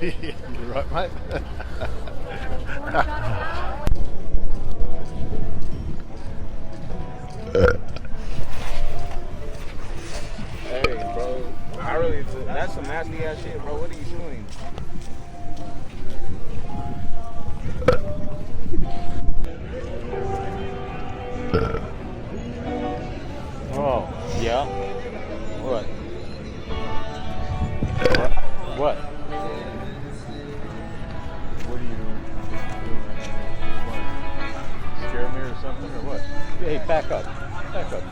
You're right, mate. Hey, bro. That's some nasty ass shit, bro. What are you shooting? Oh, yeah. What? What? What do you scare me or something or what? Hey, back up. Back up.